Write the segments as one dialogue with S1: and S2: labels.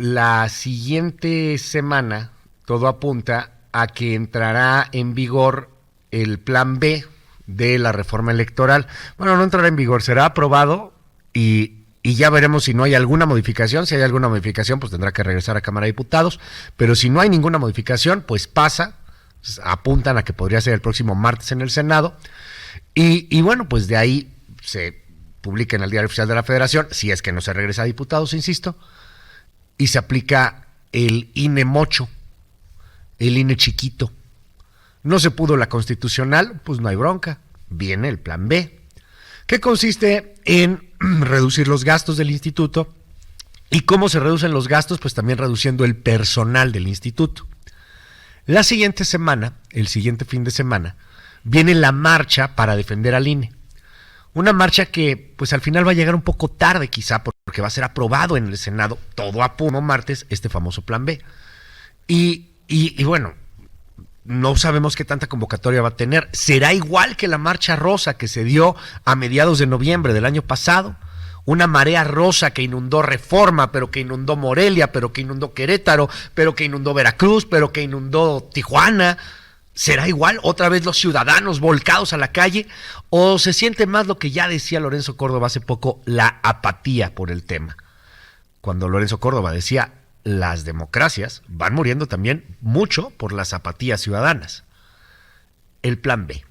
S1: la siguiente semana todo apunta a que entrará en vigor el plan B de la reforma electoral. Bueno, no entrará en vigor, será aprobado y ya veremos si no hay alguna modificación. Si hay alguna modificación, pues tendrá que regresar a Cámara de Diputados, pero si no hay ninguna modificación, pues pasa. Apuntan a que podría ser el próximo martes en el Senado y bueno, pues de ahí se publica en el Diario Oficial de la Federación, si es que no se regresa a diputados, insisto, y se aplica el INE mocho, el INE chiquito. No se pudo la constitucional, pues no hay bronca, viene el plan B, que consiste en reducir los gastos del instituto. ¿Y cómo se reducen los gastos? Pues también reduciendo el personal del instituto. La siguiente semana, el siguiente fin de semana, viene la marcha para defender al INE. Una marcha que pues al final va a llegar un poco tarde quizá, porque va a ser aprobado en el Senado, todo a punto martes, este famoso plan B. Y bueno, no sabemos qué tanta convocatoria va a tener. ¿Será igual que la marcha rosa que se dio a mediados de noviembre del año pasado? Una marea rosa que inundó Reforma, pero que inundó Morelia, pero que inundó Querétaro, pero que inundó Veracruz, pero que inundó Tijuana. ¿Será igual otra vez los ciudadanos volcados a la calle? ¿O se siente más lo que ya decía Lorenzo Córdoba hace poco, la apatía por el tema? Cuando Lorenzo Córdoba decía, las democracias van muriendo también mucho por las apatías ciudadanas. El plan B.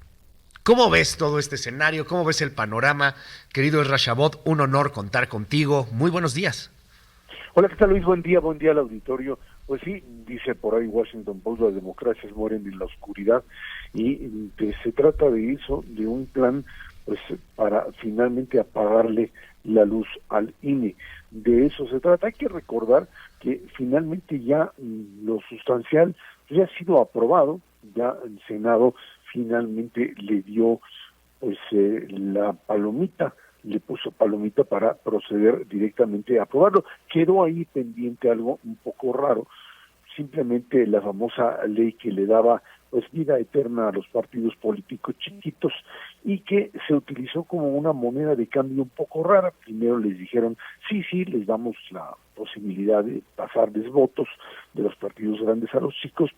S1: ¿Cómo ves todo este escenario? ¿Cómo ves el panorama? Querido Ezra Shabot, un honor contar contigo. Muy buenos días.
S2: Hola, ¿qué tal, Luis? Buen día al auditorio. Pues sí, dice por ahí Washington Post, las democracias mueren en la oscuridad y se trata de eso, de un plan pues para finalmente apagarle la luz al INE. De eso se trata. Hay que recordar que finalmente ya lo sustancial ya ha sido aprobado, ya el Senado finalmente le dio pues la palomita, le puso palomita para proceder directamente a aprobarlo. Quedó ahí pendiente algo un poco raro, simplemente la famosa ley que le daba pues vida eterna a los partidos políticos chiquitos y que se utilizó como una moneda de cambio un poco rara. Primero les dijeron, sí, les damos la posibilidad de pasarles votos de los partidos grandes a los chicos,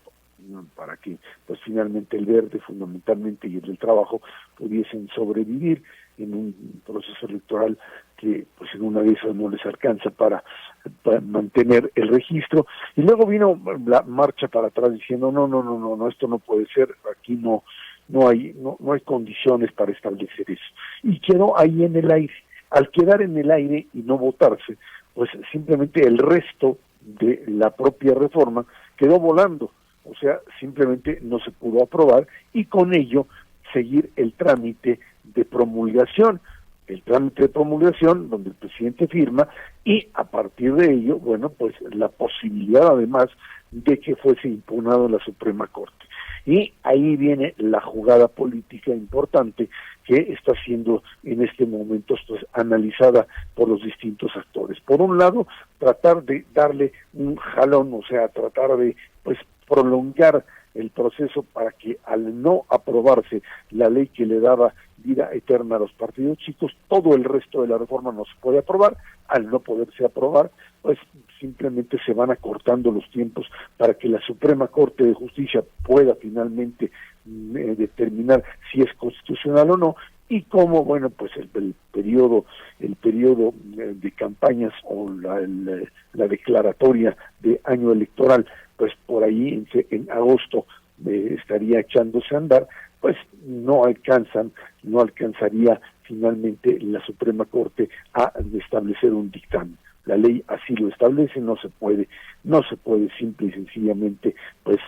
S2: para que pues finalmente el verde fundamentalmente y el del trabajo pudiesen sobrevivir en un proceso electoral que pues en una de esas no les alcanza para mantener el registro. Y luego vino la marcha para atrás diciendo no, esto no puede ser, aquí no hay condiciones para establecer eso. Y quedó ahí en el aire. Al quedar en el aire y no votarse, pues simplemente el resto de la propia reforma quedó volando. O sea, simplemente no se pudo aprobar y con ello seguir el trámite de promulgación. El trámite de promulgación donde el presidente firma y a partir de ello, bueno, pues la posibilidad además de que fuese impugnado en la Suprema Corte. Y ahí viene la jugada política importante que está siendo en este momento pues, analizada por los distintos actores. Por un lado, tratar de darle un jalón, o sea, tratar de pues prolongar el proceso para que al no aprobarse la ley que le daba vida eterna a los partidos chicos, todo el resto de la reforma no se puede aprobar. Al no poderse aprobar, pues simplemente se van acortando los tiempos para que la Suprema Corte de Justicia pueda finalmente determinar si es constitucional o no, y cómo, bueno, pues el periodo de campañas o la declaratoria de año electoral, pues por ahí en agosto estaría echándose a andar, pues no alcanzaría finalmente la Suprema Corte a establecer un dictamen. La ley así lo establece, no se puede simple y sencillamente pues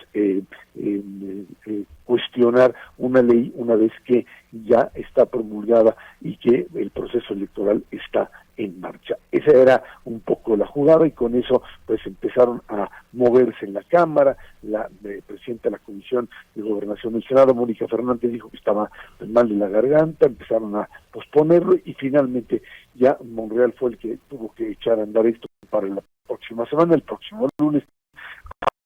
S2: cuestionar una ley una vez que ya está promulgada y que el proceso electoral está en marcha. Esa era un poco la jugada y con eso pues empezaron a moverse en la Cámara. La presidenta de la Comisión de Gobernación del Senado, Mónica Fernández, dijo que estaba mal de la garganta, empezaron a posponerlo y finalmente ya Monreal fue el que tuvo que echar a andar esto para la próxima semana. El próximo lunes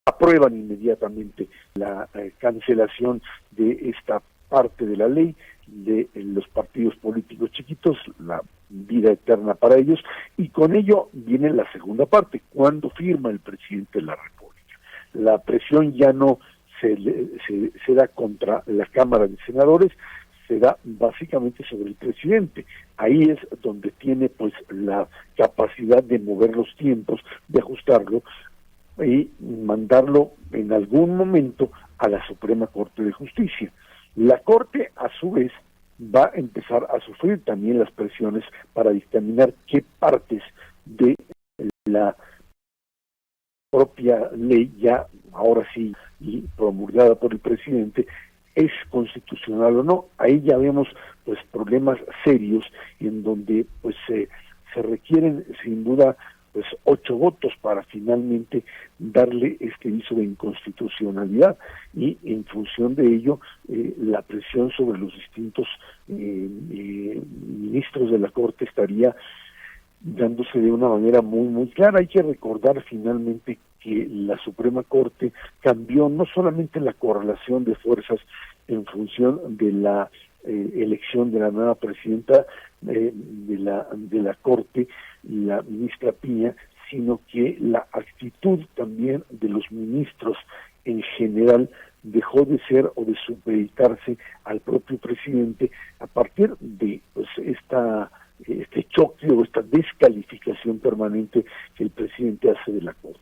S2: aprueban inmediatamente la cancelación de esta parte de la ley de los partidos políticos chiquitos, la vida eterna para ellos, y con ello viene la segunda parte, cuando firma el presidente de la República. La presión ya no se da contra la Cámara de Senadores, se da básicamente sobre el presidente. Ahí es donde tiene pues la capacidad de mover los tiempos, de ajustarlo y mandarlo en algún momento a la Suprema Corte de Justicia. La Corte, a su vez, va a empezar a sufrir también las presiones para dictaminar qué partes de la propia ley, ya ahora sí, y promulgada por el presidente, es constitucional o no. Ahí ya vemos pues problemas serios en donde pues se requieren sin duda pues 8 votos para finalmente darle este viso de inconstitucionalidad, y en función de ello la presión sobre los distintos ministros de la Corte estaría dándose de una manera muy clara. Hay que recordar finalmente que la Suprema Corte cambió no solamente la correlación de fuerzas en función de la elección de la nueva presidenta de la Corte, la ministra Piña, sino que la actitud también de los ministros en general dejó de ser o de supeditarse al propio presidente a partir de pues este choque o esta descalificación permanente que el presidente hace de la Corte.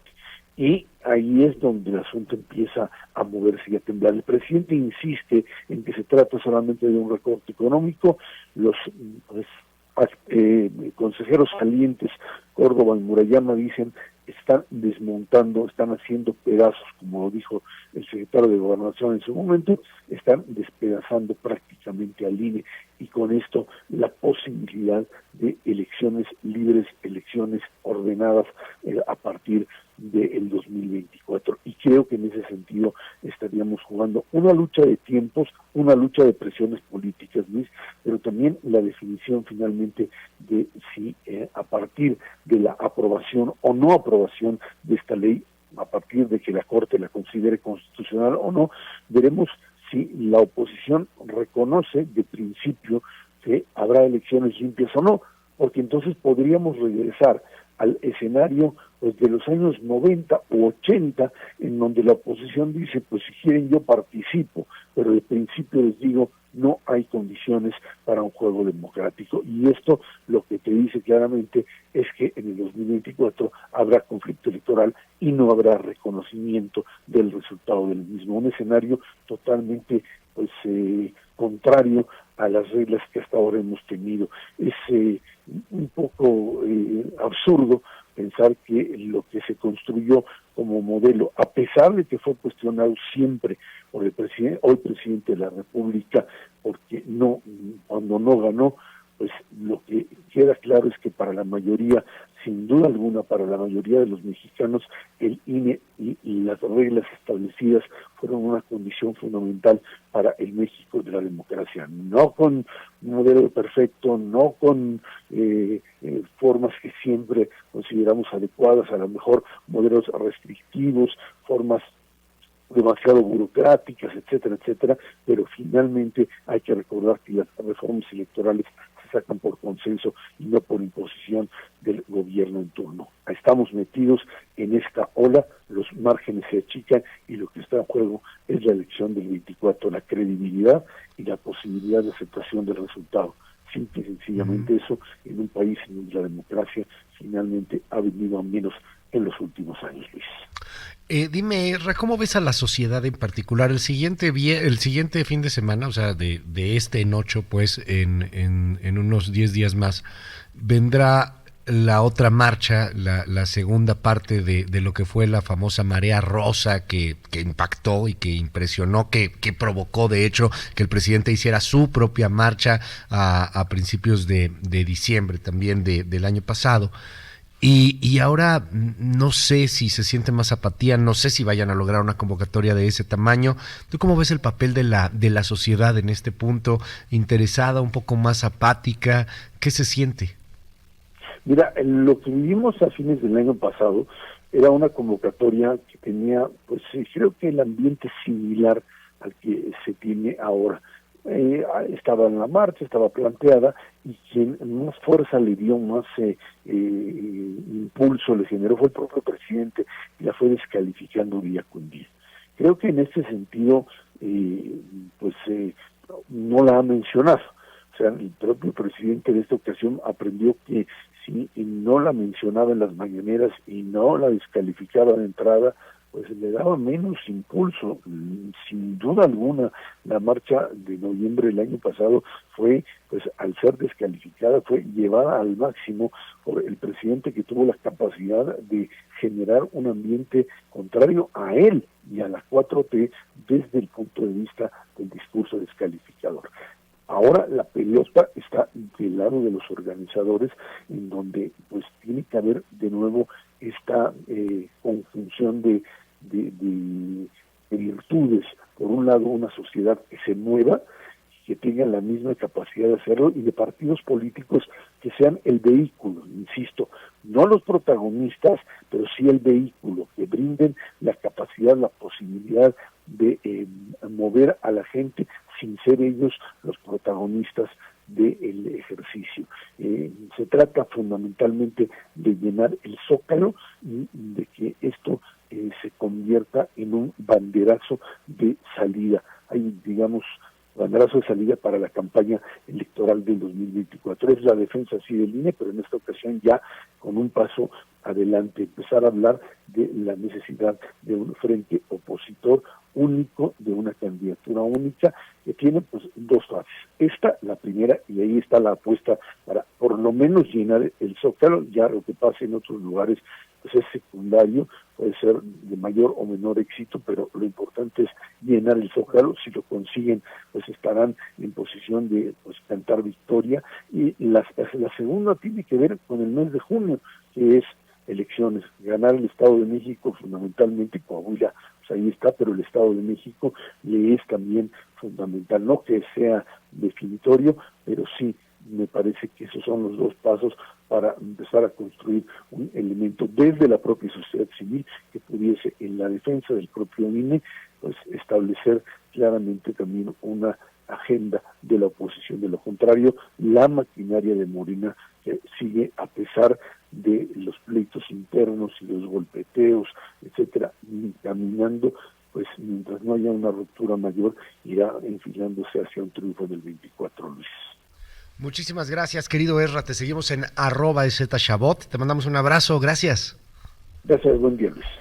S2: Y ahí es donde el asunto empieza a moverse y a temblar. El presidente insiste en que se trata solamente de un recorte económico. Los consejeros salientes, Córdoba y Murayama, dicen están desmontando, están haciendo pedazos, como lo dijo el secretario de Gobernación en su momento, están despedazando prácticamente al INE, y con esto la posibilidad de elecciones libres, elecciones ordenadas a partir del 2024. Y creo que en ese sentido estaríamos jugando una lucha de tiempos, una lucha de presiones políticas, Luis, pero también la definición finalmente de si a partir de la aprobación o no aprobación de esta ley, a partir de que la Corte la considere constitucional o no, veremos si la oposición reconoce de principio que habrá elecciones limpias o no, porque entonces podríamos regresar al escenario pues de los años 90 u 80, en donde la oposición dice, pues si quieren yo participo, pero de principio les digo, no hay condiciones para un juego democrático. Y esto lo que te dice claramente es que en el 2024 habrá conflicto electoral y no habrá reconocimiento del resultado del mismo. Un escenario totalmente pues contrario a las reglas que hasta ahora hemos tenido. Es un poco absurdo pensar que lo que se construyó como modelo, a pesar de que fue cuestionado siempre por el presidente, hoy presidente de la República, porque cuando no ganó, pues lo que queda claro es que para la mayoría, sin duda alguna, para la mayoría de los mexicanos, el INE y las reglas establecidas fueron una condición fundamental para el México de la democracia. No con un modelo perfecto, no con formas que siempre consideramos adecuadas, a lo mejor modelos restrictivos, formas demasiado burocráticas, etcétera, pero finalmente hay que recordar que las reformas electorales se sacan por consenso y no por imposición del gobierno en turno. Estamos metidos en esta ola, los márgenes se achican y lo que está en juego es la elección del 24, la credibilidad y la posibilidad de aceptación del resultado. Simple y sencillamente eso, en un país en donde la democracia finalmente ha venido a menos en los últimos años, Luis.
S1: Dime, Erra, ¿cómo ves a la sociedad en particular? El siguiente fin de semana, o sea, de este en 8, pues, en unos 10 días más, vendrá la otra marcha, la segunda parte de lo que fue la famosa marea rosa que impactó y que impresionó, que provocó, de hecho, que el presidente hiciera su propia marcha a principios de diciembre también del año pasado. Y ahora no sé si se siente más apatía, no sé si vayan a lograr una convocatoria de ese tamaño. ¿Tú cómo ves el papel de la sociedad en este punto? ¿Interesada, un poco más apática? ¿Qué se siente?
S2: Mira, lo que vivimos a fines del año pasado era una convocatoria que tenía, pues creo que el ambiente similar al que se tiene ahora. estaba en la marcha, estaba planteada, y quien más fuerza le dio, más impulso le generó fue el propio presidente, y la fue descalificando día con día. Creo que en este sentido, no la ha mencionado. O sea, el propio presidente de esta ocasión aprendió que si no la mencionaba en las mañaneras y no la descalificaba de entrada, pues le daba menos impulso. Sin duda alguna, la marcha de noviembre del año pasado fue, pues al ser descalificada, fue llevada al máximo por el presidente, que tuvo la capacidad de generar un ambiente contrario a él y a la 4T desde el punto de vista del discurso descalificador. Ahora la pelota está del lado de los organizadores, en donde pues tiene que haber de nuevo esta conjunción de virtudes. Por un lado, una sociedad que se mueva, que tengan la misma capacidad de hacerlo, y de partidos políticos que sean el vehículo, insisto, no los protagonistas, pero sí el vehículo, que brinden la capacidad, la posibilidad de mover a la gente sin ser ellos los protagonistas del ejercicio. Se trata fundamentalmente de llenar el Zócalo y de que esto se convierta en un banderazo de salida. Hay, digamos, banderazo de salida para la campaña electoral del 2024. Es la defensa sí del INE, pero en esta ocasión ya con un paso adelante, empezar a hablar de la necesidad de un frente opositor único, de una candidatura única, que tiene pues dos fases. Esta, la primera, y ahí está la apuesta para por lo menos llenar el Zócalo. Ya lo que pase en otros lugares pues es secundario, puede ser de mayor o menor éxito, pero lo importante es llenar el Zócalo. Si lo consiguen, pues estarán en posición de pues cantar victoria. Y la segunda tiene que ver con el mes de junio, que es elecciones, ganar el Estado de México, fundamentalmente. Coahuila, pues ahí está, pero el Estado de México le es también fundamental, no que sea definitorio, pero sí me parece que esos son los dos pasos para empezar a construir un elemento desde la propia sociedad civil que pudiese, en la defensa del propio INE, pues establecer claramente también una agenda de la oposición. De lo contrario, la maquinaria de Morena sigue, a pesar de los pleitos internos y los golpeteos, etcétera, caminando, pues mientras no haya una ruptura mayor, irá enfilándose hacia un triunfo del 24, Luis.
S1: Muchísimas gracias, querido Ezra. Te seguimos en @EzChabot. Te mandamos un abrazo. Gracias.
S2: Gracias, buen día, Luis.